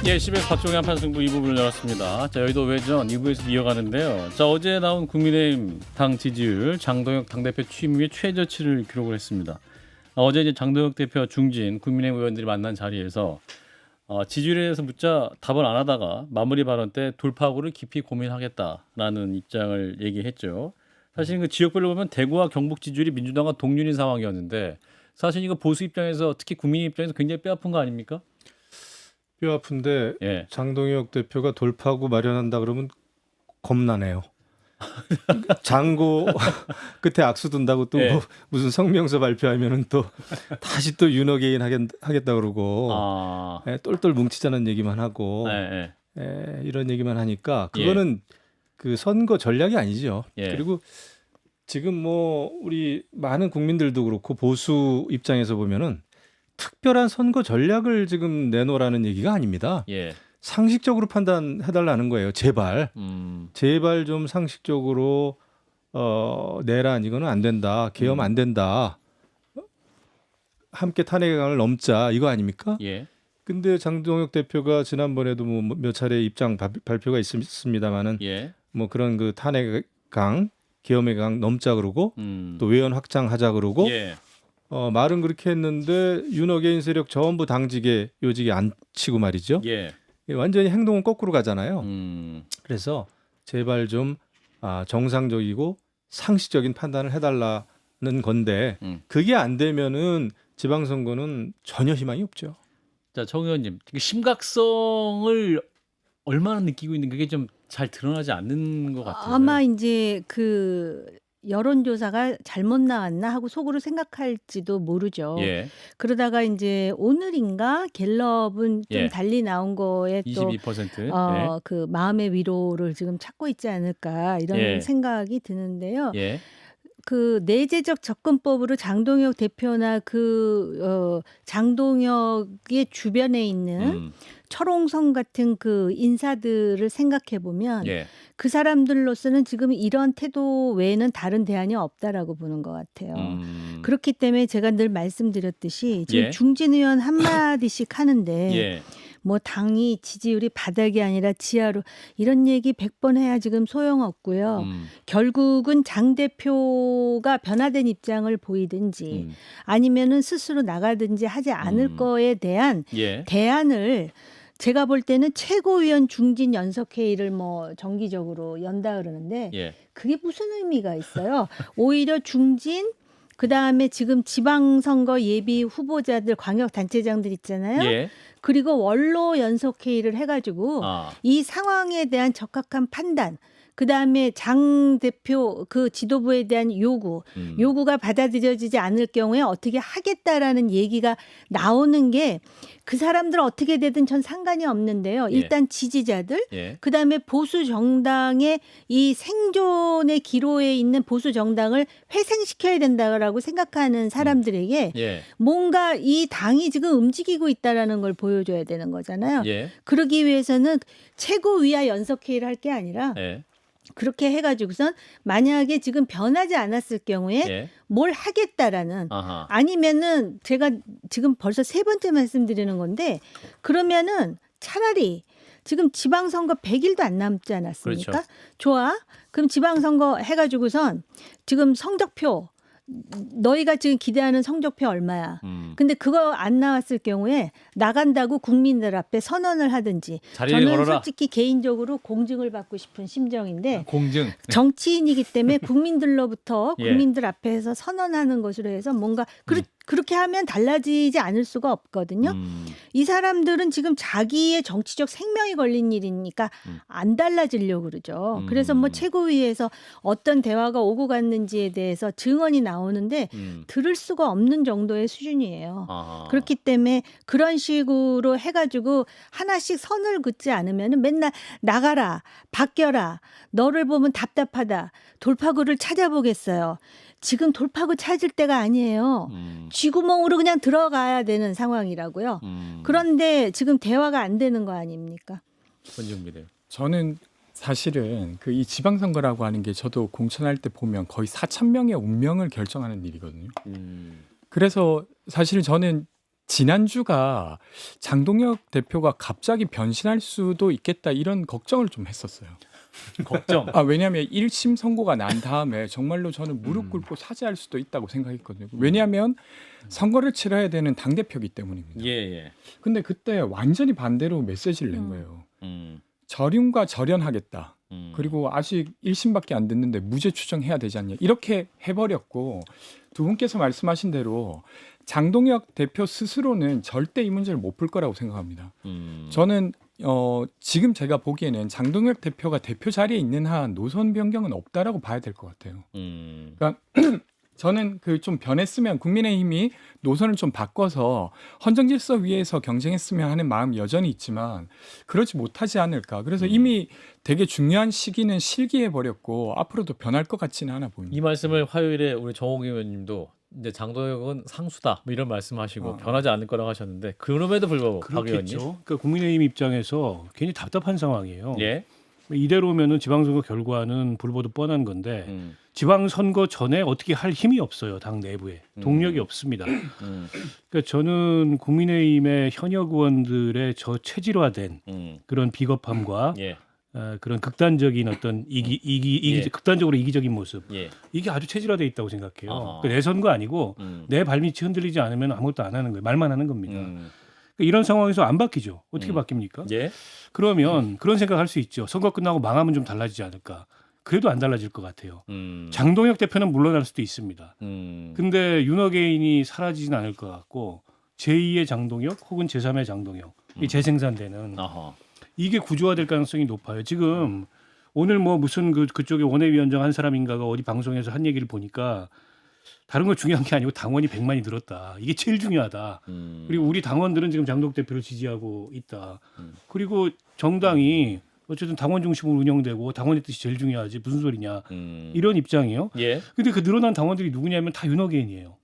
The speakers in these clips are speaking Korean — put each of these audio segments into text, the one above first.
예, 10일 박종희 한판 승부 2부를 열었습니다. 자, 여의도 외전 2부에서 이어가는데요. 자, 어제 나온 국민의힘 당 지지율 장동혁 당대표 취임 후에 최저치를 기록을 했습니다. 어제 이제 장동혁 대표 중진 국민의힘 의원들이 만난 자리에서 지지율에 대해서 묻자 답을 안 하다가 마무리 발언 때 돌파구를 깊이 고민하겠다라는 입장을 얘기했죠. 사실 그 지역별로 보면 대구와 경북 지지율이 민주당과 동률인 상황이었는데 사실 이거 보수 입장에서 특히 국민 입장에서 굉장히 뼈아픈 거 아닙니까? 뼈 아픈데 예. 장동혁 대표가 돌파구 마련한다 그러면 겁나네요. 장고 끝에 악수 둔다고 또 예. 뭐 무슨 성명서 발표하면은 또 다시 또 윤호개인 하겠다 그러고 똘똘 뭉치자는 얘기만 하고 이런 얘기만 하니까 그거는 그 선거 전략이 아니죠. 그리고 지금 뭐 우리 많은 국민들도 그렇고 보수 입장에서 보면은 특별한 선거 전략을 지금 내놓으라는 얘기가 아닙니다. 상식적으로 판단해달라는 거예요. 제발. 제발 좀 상식적으로 내란 이거는 안 된다. 계엄 안 된다. 함께 탄핵의 강을 넘자 이거 아닙니까? 근데 장동혁 대표가 지난번에도 뭐 몇 차례 입장 발표가 있습니다만은 뭐 그런 그 탄핵의 강, 계엄의 강 넘자 그러고 또 외연 확장하자 그러고 말은 그렇게 했는데 윤호개인 세력 전부 당직에 요직에 앉히고 말이죠. 완전히 행동은 거꾸로 가잖아요. 그래서 제발 좀 정상적이고 상식적인 판단을 해달라는 건데 그게 안 되면은 지방선거는 전혀 희망이 없죠. 자, 정 의원님, 심각성을 얼마나 느끼고 있는 그게 좀 잘 드러나지 않는 것 같아요. 아마 이제 그 여론조사가 잘못 나왔나 하고 속으로 생각할지도 모르죠. 그러다가 이제 오늘인가 갤럽은 좀 달리 나온 거에 또 22%. 그 마음의 위로를 지금 찾고 있지 않을까 이런 생각이 드는데요. 그 내재적 접근법으로 장동혁 대표나 그 장동혁의 주변에 있는 철옹성 같은 그 인사들을 생각해 보면 그 사람들로서는 지금 이런 태도 외에는 다른 대안이 없다라고 보는 것 같아요. 그렇기 때문에 제가 늘 말씀드렸듯이 지금 중진 의원 한마디씩 하는데 뭐 당이 지지율이 바닥이 아니라 지하로 이런 얘기 100번 해야 지금 소용없고요. 결국은 장 대표가 변화된 입장을 보이든지 아니면은 스스로 나가든지 하지 않을 거에 대한 대안을 제가 볼 때는 최고위원 중진 연석회의를 뭐 정기적으로 연다 그러는데 그게 무슨 의미가 있어요? 오히려 중진 그다음에 지금 지방선거 예비 후보자들 광역단체장들 있잖아요. 그리고 원로 연석회의를 해가지고 이 상황에 대한 적합한 판단 그다음에 장 대표 그 지도부에 대한 요구가 받아들여지지 않을 경우에 어떻게 하겠다라는 얘기가 나오는 게 그 사람들 어떻게 되든 전 상관이 없는데요. 일단 지지자들 그다음에 보수 정당의 이 생존의 기로에 있는 보수 정당을 회생시켜야 된다라고 생각하는 사람들에게 뭔가 이 당이 지금 움직이고 있다라는 걸 보여줘야 되는 거잖아요. 그러기 위해서는 최고위와 연석회의를 할 게 아니라 그렇게 해가지고선 만약에 지금 변하지 않았을 경우에 뭘 하겠다라는 아니면은 제가 지금 벌써 3번째 말씀드리는 건데 그러면은 차라리 지금 지방선거 100일도 안 남지 않았습니까? 그렇죠. 좋아. 그럼 지방선거 해가지고선 지금 성적표 너희가 지금 기대하는 성적표 얼마야? 근데 그거 안 나왔을 경우에 나간다고 국민들 앞에 선언을 하든지 저는 걸어라. 솔직히 개인적으로 공증을 받고 싶은 심정인데 공증. 정치인이기 때문에 국민들로부터 국민들 앞에서 선언하는 것으로 해서 뭔가 그렇게 하면 달라지지 않을 수가 없거든요. 이 사람들은 지금 자기의 정치적 생명이 걸린 일이니까 안 달라지려고 그러죠. 그래서 뭐 최고위에서 어떤 대화가 오고 갔는지에 대해서 증언이 나오는데 들을 수가 없는 정도의 수준이에요. 그렇기 때문에 그런 식으로 해가지고 하나씩 선을 긋지 않으면 맨날 나가라, 바뀌어라, 너를 보면 답답하다, 돌파구를 찾아보겠어요. 지금 돌파구 찾을 때가 아니에요. 쥐구멍으로 그냥 들어가야 되는 상황이라고요. 그런데 지금 대화가 안 되는 거 아닙니까? 권정비대요. 저는 사실은 그 이 지방선거라고 하는 게 저도 공천할 때 보면 거의 4천 명의 운명을 결정하는 일이거든요. 그래서 사실 저는 지난주가 장동혁 대표가 갑자기 변신할 수도 있겠다 이런 걱정을 좀 했었어요. 걱정. 왜냐하면 1심 선고가 난 다음에 정말로 저는 무릎 꿇고 사죄할 수도 있다고 생각했거든요. 왜냐하면 선거를 치러야 되는 당대표이기 때문입니다. 예, 예. 근데 그때 완전히 반대로 메시지를 낸 거예요. 음. 절윤과 절연하겠다. 음. 그리고 아직 1심밖에 안 됐는데 무죄 추정해야 되지 않냐. 이렇게 해버렸고 두 분께서 말씀하신 대로 장동혁 대표 스스로는 절대 이 문제를 못 풀 거라고 생각합니다. 저는 지금 제가 보기에는 장동혁 대표가 대표 자리에 있는 한 노선 변경은 없다라고 봐야 될 것 같아요. 그러니까 저는 그 좀 변했으면 국민의힘이 노선을 좀 바꿔서 헌정질서 위에서 경쟁했으면 하는 마음이 여전히 있지만 그러지 못하지 않을까. 그래서 이미 되게 중요한 시기는 실기해 버렸고 앞으로도 변할 것 같지는 않아 보입니다. 이 말씀을 화요일에 우리 정홍 의원님도 이제 장동혁은 상수다 뭐 이런 말씀하시고 변하지 않을 거라고 하셨는데 그럼에도 불구하고 박 의원님. 그렇겠죠. 그러니까 국민의힘 입장에서 괜히 답답한 상황이에요. 예. 이대로면은 지방선거 결과는 불보듯 뻔한 건데 지방선거 전에 어떻게 할 힘이 없어요. 당 내부에 동력이 없습니다. 그러니까 저는 국민의힘의 현역 의원들의 저 체질화된 그런 비겁함과 예. 그런 극단적인 어떤 예. 극단적으로 이기적인 모습 예. 이게 아주 체질화돼 있다고 생각해요. 아하. 그러니까 내 선거 아니고 내 발밑이 흔들리지 않으면 아무것도 안 하는 거예요. 말만 하는 겁니다. 그러니까 이런 상황에서 안 바뀌죠. 어떻게 바뀝니까? 예. 그러면 그런 생각할 수 있죠. 선거 끝나고 망하면 좀 달라지지 않을까. 그래도 안 달라질 것 같아요. 장동혁 대표는 물러날 수도 있습니다. 근데 윤어게인이 사라지진 않을 것 같고 제2의 장동혁 혹은 제3의 장동혁 이 재생산되는 아하. 이게 구조화될 가능성이 높아요. 지금 오늘 뭐 무슨 그쪽에 원외위원장 한 사람인가가 어디 방송에서 한 얘기를 보니까 다른 거 중요한 게 아니고 당원이 100만이 늘었다. 이게 제일 중요하다. 그리고 우리 당원들은 지금 장동혁 대표를 지지하고 있다. 그리고 정당이 어쨌든 당원 중심으로 운영되고 당원의 뜻이 제일 중요하지 무슨 소리냐 이런 입장이에요. 예. 근데 그 늘어난 당원들이 누구냐면 다 윤어게인이에요.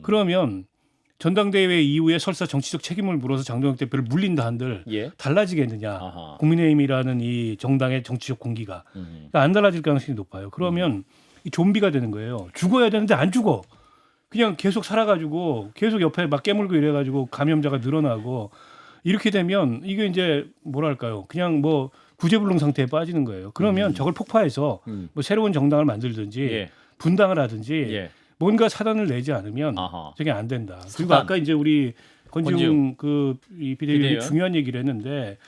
그러면 전당대회 이후에 설사 정치적 책임을 물어서 장동혁 대표를 물린다 한들 예. 달라지겠느냐. 아하. 국민의힘이라는 이 정당의 정치적 공기가 그러니까 안 달라질 가능성이 높아요. 그러면 이 좀비가 되는 거예요. 죽어야 되는데 안 죽어. 그냥 계속 살아가지고 계속 옆에 막 깨물고 이래가지고 감염자가 늘어나고 이렇게 되면 이게 이제 뭐랄까요. 그냥 뭐 구제불능 상태에 빠지는 거예요. 그러면 저걸 폭파해서 뭐 새로운 정당을 만들든지 예. 분당을 하든지 예. 뭔가 사단을 내지 않으면 아하. 저게 안 된다. 그리고 사단. 아까 이제 우리 권지웅 이 비대위원이 비대위원. 중요한 얘기를 했는데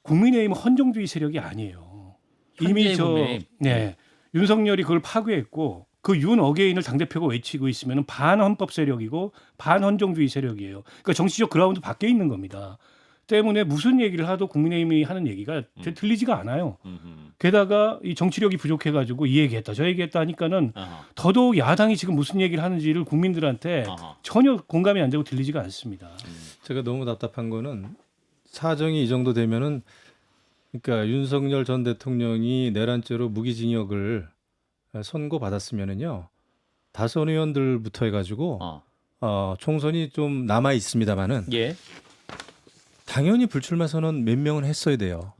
국민의힘은 헌정주의 세력이 아니에요. 이미 현재의 국민의힘. 네, 윤석열이 그걸 파괴했고 그 윤어게인을 당대표가 외치고 있으면 반헌법 세력이고 반헌정주의 세력이에요. 그러니까 정치적 그라운드 밖에 있는 겁니다. 때문에 무슨 얘기를 하도 국민의힘이 하는 얘기가 들리지가 않아요. 게다가 이 정치력이 부족해가지고 이 얘기했다 저 얘기했다 하니까는 아하. 더더욱 야당이 지금 무슨 얘기를 하는지를 국민들한테 아하. 전혀 공감이 안 되고 들리지가 않습니다. 제가 너무 답답한 거는 사정이 이 정도 되면은 그러니까 윤석열 전 대통령이 내란죄로 무기징역을 선고받았으면은요 다선 의원들부터 해가지고 총선이 좀 남아 있습니다만은 예. 당연히 불출마 선언 몇 명은 했어야 돼요.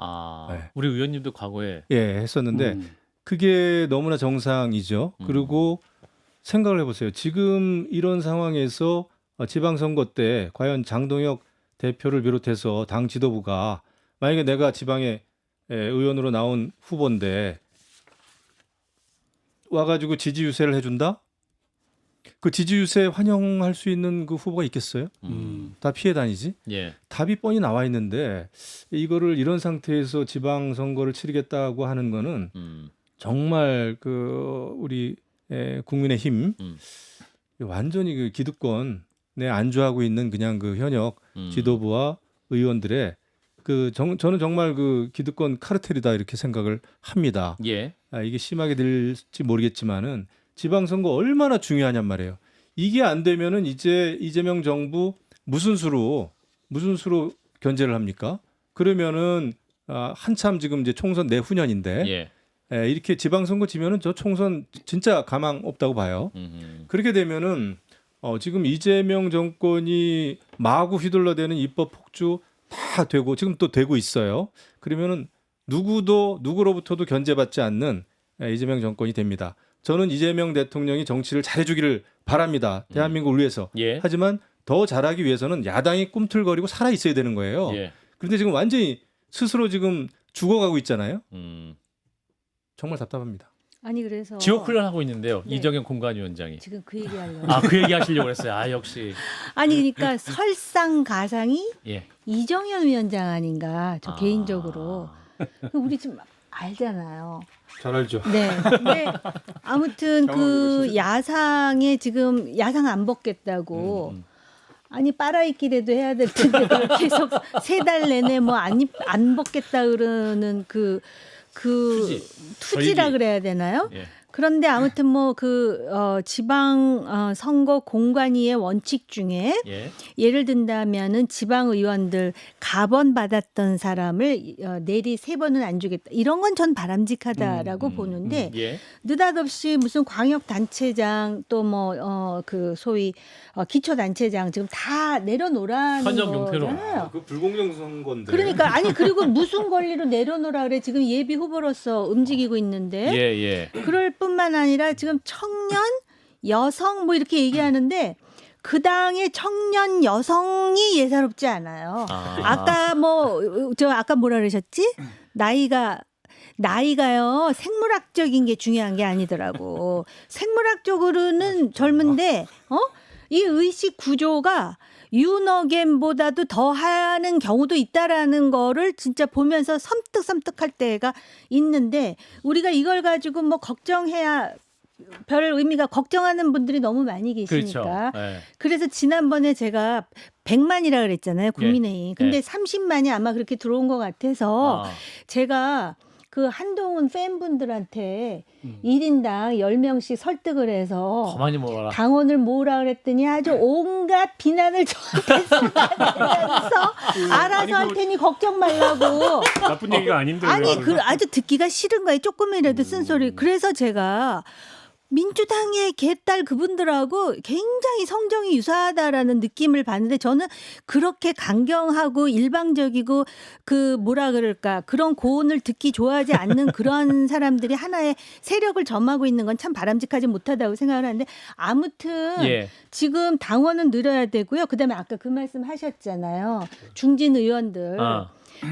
네. 우리 의원님도 과거에 예, 했었는데 그게 너무나 정상이죠. 그리고 생각을 해보세요. 지금 이런 상황에서 지방선거 때 과연 장동혁 대표를 비롯해서 당 지도부가 만약에 내가 지방에 의원으로 나온 후보인데 와가지고 지지 유세를 해준다? 그 지지 유세 환영할 수 있는 그 후보가 있겠어요? 다 피해 다니지. 예. 답이 뻔히 나와 있는데 이거를 이런 상태에서 지방선거를 치르겠다고 하는 거는 정말 그 우리 국민의힘 완전히 그 기득권에 안주하고 있는 그냥 그 현역 지도부와 의원들의 저는 정말 그 기득권 카르텔이다 이렇게 생각을 합니다. 예. 이게 심하게 들릴지 모르겠지만은 지방선거 얼마나 중요하냔 말이에요. 이게 안 되면은 이제 이재명 정부 무슨 수로 견제를 합니까? 그러면은 한참 지금 이제 총선 내후년인데 예. 이렇게 지방선거 지면은 저 총선 진짜 가망 없다고 봐요. 그렇게 되면은 지금 이재명 정권이 마구 휘둘러대는 입법 폭주 다 되고 지금 또 되고 있어요. 그러면은 누구로부터도 견제받지 않는 이재명 정권이 됩니다. 저는 이재명 대통령이 정치를 잘해주기를 바랍니다. 대한민국을 위해서. 예. 하지만 더 잘하기 위해서는 야당이 꿈틀거리고 살아 있어야 되는 거예요. 예. 그런데 지금 완전히 스스로 지금 죽어가고 있잖아요. 정말 답답합니다. 아니 그래서 지옥 훈련하고 있는데요. 네. 이정현 공관위원장이. 지금 그 얘기하려고. 아, 그 얘기 하시려고 그랬어요. 아, 역시. 아니 그러니까 설상가상이 예. 이정현 위원장 아닌가 저 아. 개인적으로. 우리 좀 알잖아요. 잘 알죠. 네. 근데 아무튼 경험을 그 해보시죠. 야상에 지금 야상 안 벗겠다고. 아니 빨아입기라도 해야 될 텐데 그걸 계속 3달 내내 뭐 안 벗겠다 그러는 그 투지라 절기. 그래야 되나요? 예. 그런데 아무튼 뭐 지방 선거 공관위의 원칙 중에 예. 예를 든다면은 지방 의원들 가번 받았던 사람을 내리 3번은 안 주겠다. 이런 건 전 바람직하다라고 보는데 예. 느닷없이 무슨 광역 단체장 또 뭐 그 소위 기초 단체장 지금 다 내려놓으라는 현역 용태로. 거잖아요. 그 불공정 선거인데. 그러니까 아니 그리고 무슨 권리로 내려놓으라 그래. 지금 예비 후보로서 움직이고 있는데 예. 예. 그럴 뿐만 아니라 지금 청년 여성 뭐 이렇게 얘기하는데 그 당의 청년 여성이 예사롭지 않아요. 아까 아까 뭐라 그러셨지? 나이가요 생물학적인 게 중요한 게 아니더라고. 생물학적으로는 젊은데 이 의식 구조가 윤어겐보다도 더 하는 경우도 있다라는 거를 진짜 보면서 섬뜩섬뜩할 때가 있는데 우리가 이걸 가지고 뭐 걱정해야 별 의미가 걱정하는 분들이 너무 많이 계시니까. 그렇죠. 예. 그래서 지난번에 제가 100만이라 그랬잖아요. 국민의힘. 근데 예. 30만이 아마 그렇게 들어온 것 같아서 아. 제가 그 한동훈 팬분들한테 1인당 10명씩 설득을 해서 가만히 모아라. 당원을 모으라 그랬더니 아주 온갖 비난을 저한테 쏟아내면서 알아서 할 테니 걱정 말라고. 나쁜 얘기가 아닌데. 아니 왜 그 아주 듣기가 싫은 거예요. 조금이라도 쓴소리. 그래서 제가 민주당의 개딸 그분들하고 굉장히 성정이 유사하다라는 느낌을 받는데 저는 그렇게 강경하고 일방적이고 그 뭐라 그럴까 그런 고언을 듣기 좋아하지 않는 그런 사람들이 하나의 세력을 점하고 있는 건 참 바람직하지 못하다고 생각을 하는데 아무튼 예. 지금 당원은 늘어야 되고요. 그다음에 아까 그 말씀 하셨잖아요. 중진 의원들.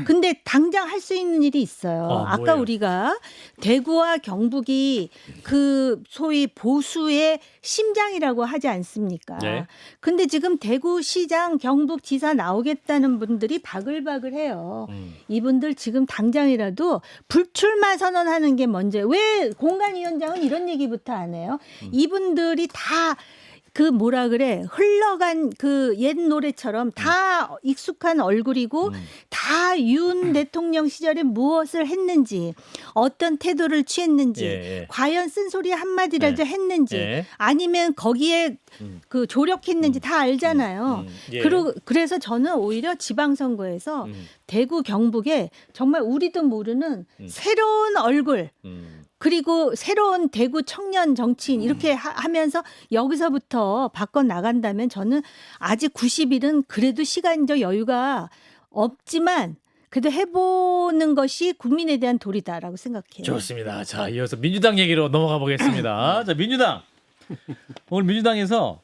근데 당장 할 수 있는 일이 있어요. 아까 뭐예요? 우리가 대구와 경북이 그 소위 보수의 심장이라고 하지 않습니까? 네. 근데 지금 대구시장, 경북지사 나오겠다는 분들이 바글바글해요. 이분들 지금 당장이라도 불출마 선언하는 게 먼저예요. 왜 공관위원장은 이런 얘기부터 안 해요? 이분들이 다 그 뭐라 그래 흘러간 그 옛 노래처럼 다 익숙한 얼굴이고 다 윤 대통령 시절에 무엇을 했는지 어떤 태도를 취했는지 예. 과연 쓴소리 한마디라도 했는지 예. 아니면 거기에 그 조력했는지 다 알잖아요. 예. 그래서 저는 오히려 지방선거에서 대구 경북에 정말 우리도 모르는 새로운 얼굴 그리고 새로운 대구 청년 정치인 이렇게 하면서 여기서부터 바꿔 나간다면 저는 아직 90일은 그래도 시간적 여유가 없지만 그래도 해보는 것이 국민에 대한 도리다라고 생각해요. 좋습니다. 자, 이어서 민주당 얘기로 넘어가 보겠습니다. 자, 민주당. 오늘 민주당에서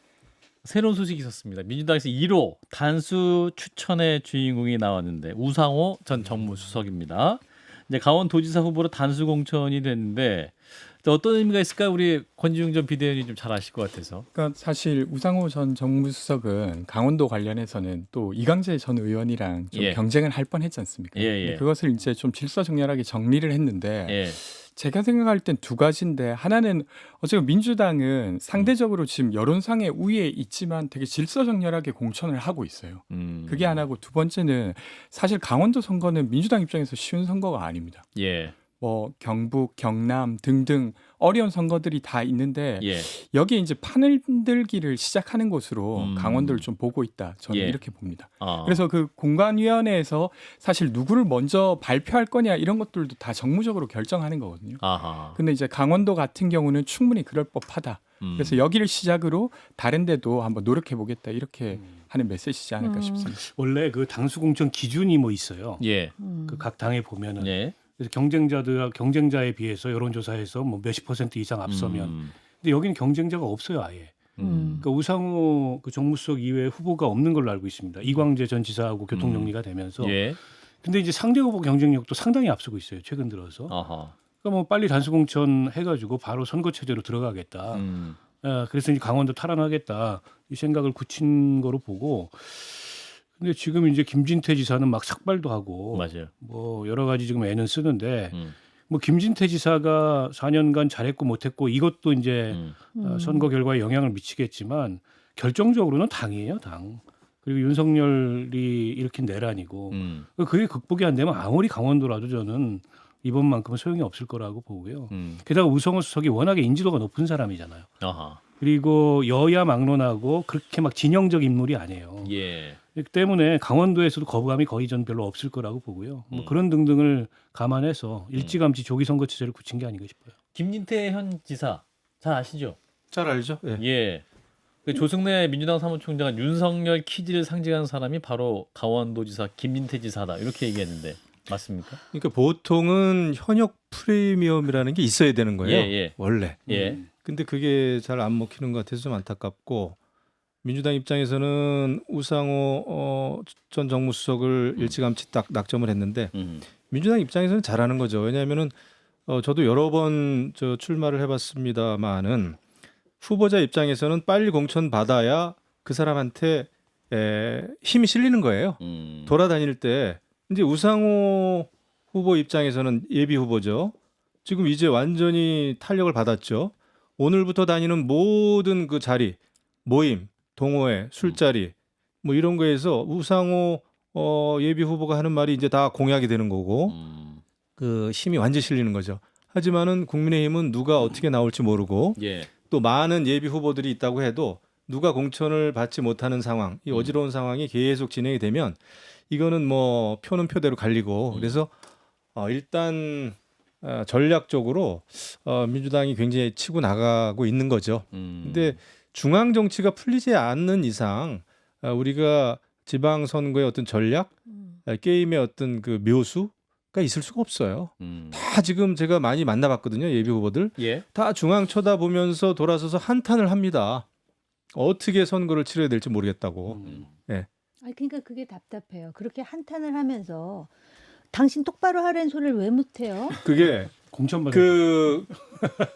새로운 소식이 있었습니다. 민주당에서 1호 단수 추천의 주인공이 나왔는데 우상호 전 정무수석입니다. 이제 강원도지사 후보로 단수 공천이 됐는데 어떤 의미가 있을까요? 우리 권지웅 전 비대위원이 좀 잘 아실 것 같아서. 그러니까 사실 우상호 전 정무수석은 강원도 관련해서는 또 이강재 전 의원이랑 좀 예. 경쟁을 할 뻔했지 않습니까? 예. 근데 그것을 이제 좀 질서정연하게 정리를 했는데 예. 제가 생각할 땐 두 가지인데 하나는 어쨌든 민주당은 상대적으로 지금 여론상의 우위에 있지만 되게 질서정연하게 공천을 하고 있어요. 그게 하나고 두 번째는 사실 강원도 선거는 민주당 입장에서 쉬운 선거가 아닙니다. 예. 뭐 경북, 경남 등등 어려운 선거들이 다 있는데 예. 여기에 이제 판을 흔들기를 시작하는 것으로 강원도를 좀 보고 있다. 저는 예. 이렇게 봅니다. 아. 그래서 그 공관위원회에서 사실 누구를 먼저 발표할 거냐 이런 것들도 다 정무적으로 결정하는 거거든요. 아하. 근데 이제 강원도 같은 경우는 충분히 그럴 법하다. 그래서 여기를 시작으로 다른 데도 한번 노력해 보겠다. 이렇게 하는 메시지지 않을까 싶습니다. 원래 그 당수 공천 기준이 뭐 있어요. 예. 그 각 당에 보면은 예. 그래서 경쟁자에 비해서 여론조사에서 뭐 몇십 % 이상 앞서면 음. 근데 여기는 경쟁자가 없어요 아예. 그러니까 우상호 그 정무수석 이외에 후보가 없는 걸로 알고 있습니다. 이광재 전 지사하고 교통 정리가 되면서. 예. 근데 이제 상대 후보 경쟁력도 상당히 앞서고 있어요. 최근 들어서. 아하. 그러니까 뭐 빨리 단수공천 해가지고 바로 선거 체제로 들어가겠다. 그래서 이제 강원도 탈환하겠다 이 생각을 굳힌 거로 보고. 근데 지금 이제 김진태 지사는 막 삭발도 하고, 맞아요. 뭐 여러 가지 지금 애는 쓰는데, 뭐 김진태 지사가 4년간 잘했고 못했고 이것도 이제 선거 결과에 영향을 미치겠지만 결정적으로는 당이에요, 당. 그리고 윤석열이 일으킨 내란이고, 그게 극복이 안 되면 아무리 강원도라도 저는 이번만큼은 소용이 없을 거라고 보고요. 게다가 우성호 수석이 워낙에 인지도가 높은 사람이잖아요. 아하. 그리고 여야 막론하고 그렇게 막 진영적 인물이 아니에요. 예. 그렇기 때문에 강원도에서도 거부감이 거의 전 별로 없을 거라고 보고요. 뭐 그런 등등을 감안해서 일찌감치 조기 선거 체제를 굳힌 게 아닌가 싶어요. 김진태 현 지사 잘 아시죠? 잘 알죠? 예. 예. 그 조승래 민주당 사무총장은 윤석열 키즈를 상징하는 사람이 바로 강원도지사 김진태 지사다 이렇게 얘기했는데 맞습니까? 그러니까 보통은 현역 프리미엄이라는 게 있어야 되는 거예요. 예. 원래. 예. 근데 그게 잘 안 먹히는 것 같아서 좀 안타깝고 민주당 입장에서는 우상호 전 정무수석을 일찌감치 딱 낙점을 했는데 민주당 입장에서는 잘하는 거죠. 왜냐하면은 저도 여러 번 출마를 해봤습니다만은 후보자 입장에서는 빨리 공천 받아야 그 사람한테 힘이 실리는 거예요. 돌아다닐 때 이제 우상호 후보 입장에서는 예비 후보죠. 지금 이제 완전히 탄력을 받았죠. 오늘부터 다니는 모든 그 자리, 모임, 동호회, 술자리 뭐 이런 거에서 우상호 예비 후보가 하는 말이 이제 다 공약이 되는 거고 그 힘이 완전 실리는 거죠. 하지만은 국민의힘은 누가 어떻게 나올지 모르고 예. 또 많은 예비 후보들이 있다고 해도 누가 공천을 받지 못하는 상황, 이 어지러운 상황이 계속 진행이 되면 이거는 뭐 표는 표대로 갈리고 그래서 일단 전략적으로 민주당이 굉장히 치고 나가고 있는 거죠. 근데 중앙 정치가 풀리지 않는 이상 우리가 지방 선거의 어떤 전략, 게임의 어떤 그 묘수가 있을 수가 없어요. 다 지금 제가 많이 만나봤거든요. 예비 후보들. 예. 다 중앙 쳐다보면서 돌아서서 한탄을 합니다. 어떻게 선거를 치러야 될지 모르겠다고. 예. 그러니까 그게 답답해요. 그렇게 한탄을 하면서 당신 똑바로 하라는 소리를 왜 못해요? 그게 공천받은 그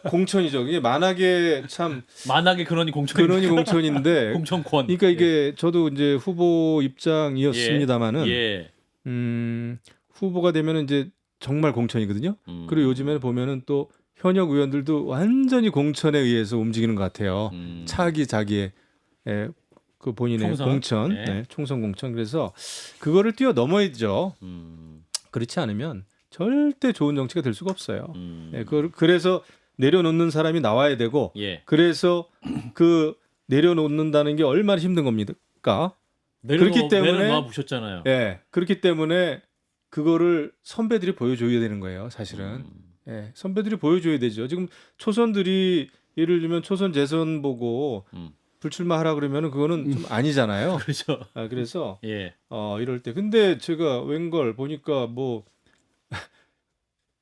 공천이죠. 이게 만약에 참 만약에 그러니 공천인데 공천권. 그러니까 이게 저도 이제 후보 입장이었습니다만은 예. 후보가 되면은 이제 정말 공천이거든요. 그리고 요즘에는 보면은 또 현역 의원들도 완전히 공천에 의해서 움직이는 것 같아요. 차기 자기의 그 본인의 총선. 공천, 예. 네, 총선 공천. 그래서 그거를 뛰어넘어야죠. 그렇지 않으면 절대 좋은 정치가 될 수가 없어요. 네, 그래서 내려놓는 사람이 나와야 되고, 예. 그래서 그 내려놓는다는 게 얼마나 힘든 겁니까? 그렇기 때문에 내려놔 보셨잖아요. 예, 그렇기 때문에 그거를 선배들이 보여줘야 되는 거예요, 사실은. 예, 선배들이 보여줘야 되죠. 지금 초선들이 예를 들면 초선 재선 보고 불출마하라 그러면은 그거는 좀 아니잖아요. 그렇죠. 그래서 예. 이럴 때 근데 제가 웬걸 보니까 뭐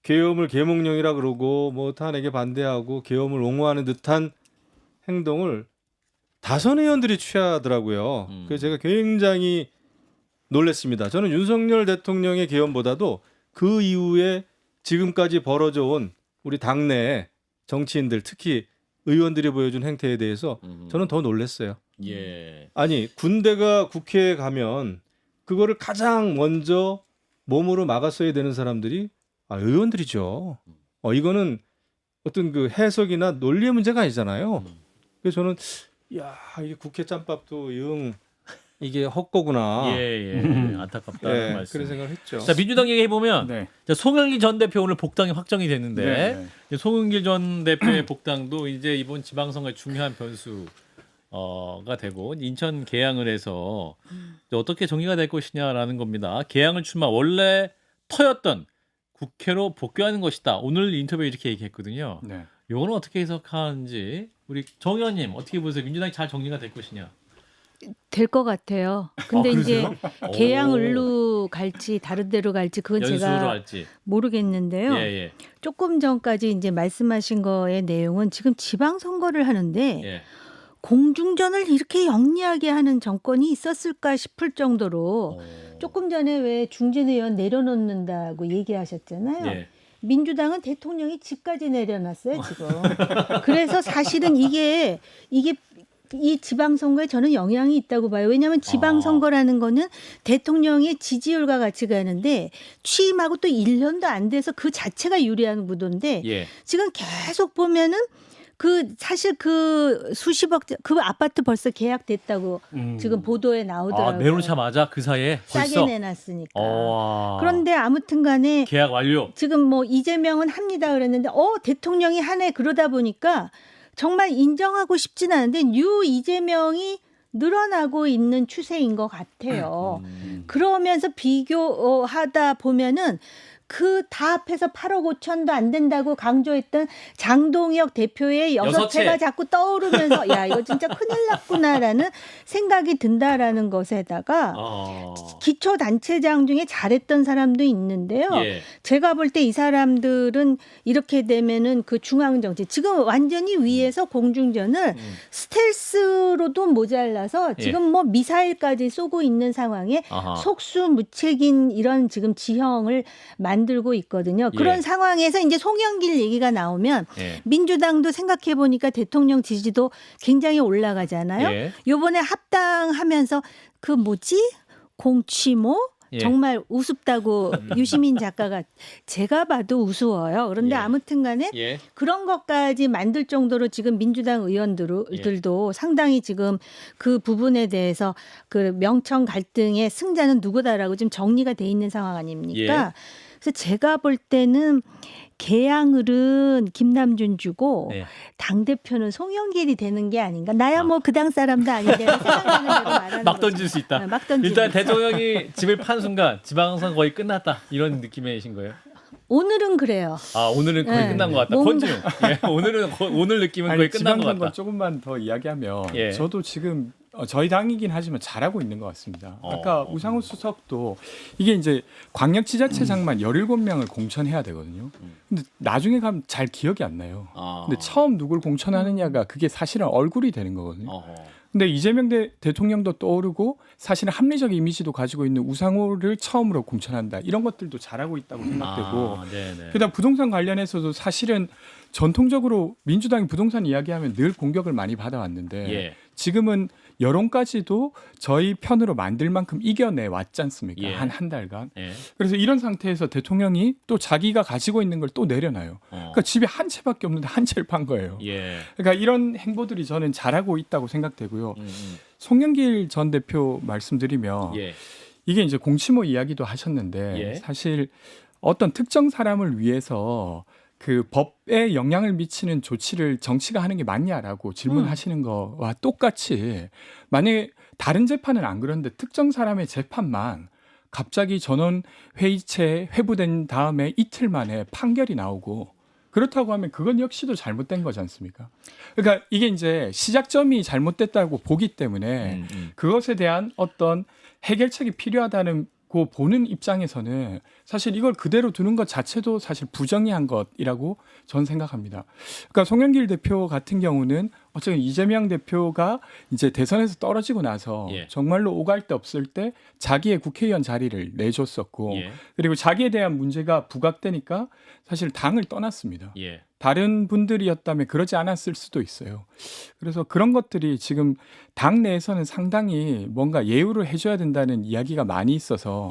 계엄을 계몽령이라 그러고 뭐 탄핵에 반대하고 계엄을 옹호하는 듯한 행동을 다선 의원들이 취하더라고요. 그래서 제가 굉장히 놀랐습니다. 저는 윤석열 대통령의 계엄보다도 그 이후에 지금까지 벌어져 온 우리 당내 정치인들 특히 의원들이 보여준 행태에 대해서 저는 더 놀랐어요. 예. 아니 군대가 국회에 가면 그거를 가장 먼저 몸으로 막았어야 되는 사람들이 의원들이죠. 이거는 어떤 그 해석이나 논리의 문제가 아니잖아요. 그래서 저는 야 이게 국회 짬밥도 이게 헛거구나. 예. 안타깝다는 말씀. 그런 생각을 했죠. 자 민주당 얘기해 보면 네. 송영길 전 대표 오늘 복당이 확정이 됐는데 네. 이제 송영길 전 대표의 복당도 이제 이번 지방선거의 중요한 변수가 되고 인천 계양을 해서 이제 어떻게 정리가 될 것이냐라는 겁니다. 계양을 출마 원래 터였던 국회로 복귀하는 것이다. 오늘 인터뷰에 이렇게 얘기했거든요. 네. 이거는 어떻게 해석하는지 우리 정 의원님 어떻게 보세요? 민주당이 잘 정리가 될 것이냐? 될 것 같아요. 근데 이제 계양을로 갈지 다른 데로 갈지 그건 연수로 제가 할지. 모르겠는데요. 예. 조금 전까지 이제 말씀하신 거의 내용은 지금 지방 선거를 하는데 예. 공중전을 이렇게 영리하게 하는 정권이 있었을까 싶을 정도로 조금 전에 왜 중진 의원 내려놓는다고 얘기하셨잖아요. 예. 민주당은 대통령이 집까지 내려놨어요, 지금. 그래서 사실은 이게 이 지방선거에 저는 영향이 있다고 봐요. 왜냐하면 지방선거라는 거는 대통령의 지지율과 같이 가는데 취임하고 또 1년도 안 돼서 그 자체가 유리한 구도인데 예. 지금 계속 보면은 사실 수십억 그 아파트 벌써 계약됐다고 지금 보도에 나오더라고요. 내놓자마자 그 사이에 벌써 싸게 내놨으니까. 그런데 아무튼간에 계약 완료. 지금 뭐 이재명은 합니다 그랬는데 대통령이 하네 그러다 보니까 정말 인정하고 싶진 않은데 뉴 이재명이 늘어나고 있는 추세인 것 같아요. 그러면서 비교하다 보면은 그 다 합해서 8억 5천도 안 된다고 강조했던 장동혁 대표의 6채가 자꾸 떠오르면서 야 이거 진짜 큰일 났구나라는 생각이 든다라는 것에다가 기초단체장 중에 잘했던 사람도 있는데요. 예. 제가 볼 때 이 사람들은 이렇게 되면은 그 중앙정치 지금 완전히 위에서 공중전을 스텔스로도 모자라서 지금 뭐 미사일까지 쏘고 있는 상황에 속수무책인 이런 지금 지형을 만들고 있거든요. 그런 상황에서 이제 송영길 얘기가 나오면 민주당도 생각해 보니까 대통령 지지도 굉장히 올라가잖아요. 요번에 합당하면서 그 공치모 정말 우습다고 유시민 작가가 제가 봐도 우스워요. 그런데 아무튼 간에 그런 것까지 만들 정도로 지금 민주당 의원들도 상당히 지금 그 부분에 대해서 그 명청 갈등의 승자는 누구다라고 지금 정리가 돼 있는 상황 아닙니까? 그래서 제가 볼 때는 개항을은 김남준 주고 당대표는 송영길이 되는 게 아닌가. 나야 뭐 그 당 사람도 아닌데 생각나는 대로 말하는 막 던질 수 있다. 막 던질 일단 대통령이 집을 판 순간 지방선거 거의 끝났다. 이런 느낌이신 거예요? 오늘은 그래요. 오늘은 거의 끝난 것 같다. 권지웅. 오늘 느낌은 거의 끝난 것 같다. 조금만 더 이야기하면 저도 지금 저희 당이긴 하지만 잘하고 있는 것 같습니다. 아까 우상호 수석도 이게 이제 광역지자체장만 17명을 공천해야 되거든요. 근데 나중에 가면 잘 기억이 안 나요. 근데 처음 누굴 공천하느냐가 그게 사실은 얼굴이 되는 거거든요. 근데 이재명 대통령도 떠오르고 사실은 합리적 이미지도 가지고 있는 우상호를 처음으로 공천한다. 이런 것들도 잘하고 있다고 생각되고 그다음 부동산 관련해서도 사실은 전통적으로 민주당이 부동산 이야기하면 늘 공격을 많이 받아왔는데 지금은 여론까지도 저희 편으로 만들 만큼 이겨내 왔지 않습니까? 한 달간. 그래서 이런 상태에서 대통령이 또 자기가 가지고 있는 걸 또 내려놔요. 그러니까 집에 한 채밖에 없는데 한 채를 판 거예요. 그러니까 이런 행보들이 저는 잘하고 있다고 생각되고요. 송영길 전 대표 말씀드리면 이게 이제 공치모 이야기도 하셨는데 사실 어떤 특정 사람을 위해서 그 법에 영향을 미치는 조치를 정치가 하는 게 맞냐라고 질문하시는 거와 똑같이 만약에 다른 재판은 안 그런데 특정 사람의 재판만 갑자기 전원 회의체 회부된 다음에 이틀 만에 판결이 나오고 그렇다고 하면 그건 역시도 잘못된 거지 않습니까? 그러니까 이게 이제 시작점이 잘못됐다고 보기 때문에 그것에 대한 어떤 해결책이 필요하다는 고 보는 입장에서는 사실 이걸 그대로 두는 것 자체도 사실 부정의한 것이라고 저는 생각합니다. 그러니까 송영길 대표 같은 경우는 어쨌든 이재명 대표가 이제 대선에서 떨어지고 나서 정말로 오갈 데 없을 때 자기의 국회의원 자리를 내줬었고 그리고 자기에 대한 문제가 부각되니까 사실 당을 떠났습니다. 다른 분들이었다면 그러지 않았을 수도 있어요. 그래서 그런 것들이 지금 당 내에서는 상당히 뭔가 예우를 해줘야 된다는 이야기가 많이 있어서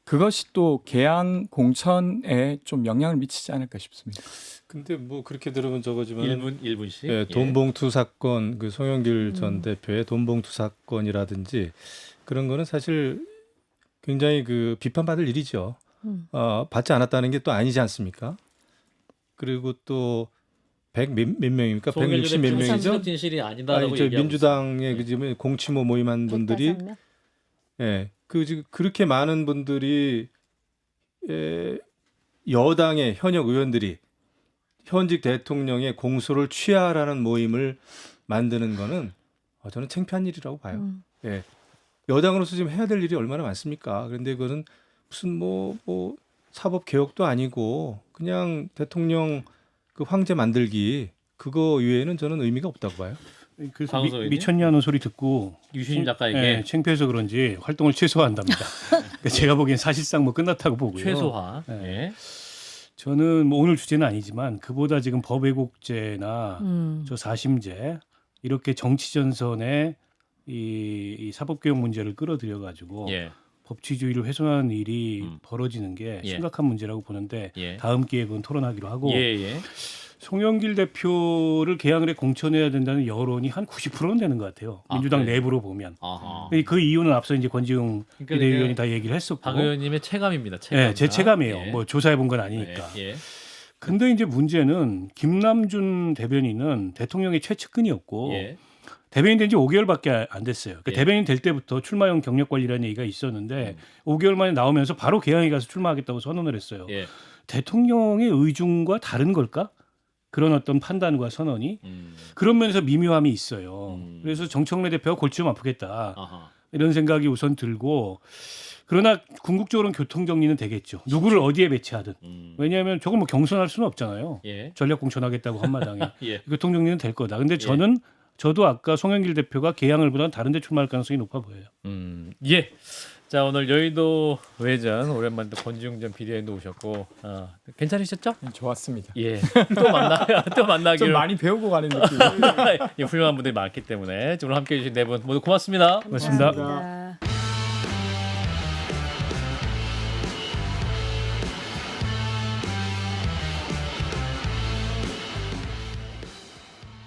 그것이 또 개항 공천에 좀 영향을 미치지 않을까 싶습니다. 근데 뭐 그렇게 들으면 저거지만 1분씩 돈봉투 사건 그 송영길 전 대표의 돈봉투 사건이라든지 그런 거는 사실 굉장히 그 비판받을 일이죠. 받지 않았다는 게 또 아니지 않습니까? 그리고 또 100 몇 명입니까? 160 몇 명이죠? 진실이 아니다라고 얘기하고 민주당의 그 지금 공치모 모임한 분들이 그렇게 많은 분들이 여당의 현역 의원들이 현직 대통령의 공소를 취하라는 모임을 만드는 거는 저는 창피한 일이라고 봐요. 여당으로서 지금 해야 될 일이 얼마나 많습니까? 그런데 그거는 무슨 뭐 사법 개혁도 아니고 그냥 대통령 그 황제 만들기 그거 외에는 저는 의미가 없다고 봐요. 그래서 방송인이? 미쳤냐는 소리 듣고 유시민 작가에게 예, 창피해서 그런지 활동을 최소화한답니다. 그러니까 제가 보기엔 사실상 뭐 끝났다고 보고요. 최소화. 예. 예. 저는 뭐 오늘 주제는 아니지만 그보다 지금 법왜곡죄나 저 사심죄 이렇게 정치 전선에 이 사법개혁 문제를 끌어들여 가지고 예. 법치주의를 훼손하는 일이 벌어지는 게 예. 심각한 문제라고 보는데 예. 다음 기회에 그건 토론하기로 하고 예, 예. 송영길 대표를 개항을에 공천해야 된다는 여론이 한 90%는 되는 것 같아요. 아, 민주당 그래요? 내부로 보면. 아하. 그 이유는 앞서 이제 권지웅 그러니까 비대위원이 다 얘기를 했었고. 박 의원님의 체감입니다. 체감. 네, 제 체감이에요. 예. 뭐 조사해 본 건 아니니까. 예. 예. 근데 이제 문제는 김남준 대변인은 대통령의 최측근이었고 예. 대변인 된 지 5개월밖에 안 됐어요. 그러니까 예. 대변인 될 때부터 출마용 경력 관리라는 얘기가 있었는데 5개월 만에 나오면서 바로 개항에 가서 출마하겠다고 선언을 했어요. 예. 대통령의 의중과 다른 걸까? 그런 어떤 판단과 선언이 그런 면에서 미묘함이 있어요. 그래서 정청래 대표가 골치 좀 아프겠다. 아하. 이런 생각이 우선 들고 그러나 궁극적으로는 교통 정리는 되겠죠. 누구를 어디에 배치하든. 왜냐하면 저걸 뭐 경선할 수는 없잖아요. 예. 전략 공천하겠다고 한마당에. 예. 교통 정리는 될 거다. 근데 저도 아까 송영길 대표가 개항을 보다는 다른 데 출마할 가능성이 높아 보여요. 예. 자, 오늘 여의도 외전 오랜만에 또 권지웅 전 비대위원도 오셨고 괜찮으셨죠? 좋았습니다. 예. 또 만나요. 또 만나기로. 좀 많이 배우고 가는 느낌. 예, 훌륭한 분들이 많기 때문에 오늘 함께해 주신 네 분 모두 고맙습니다. 고맙습니다. 감사합니다.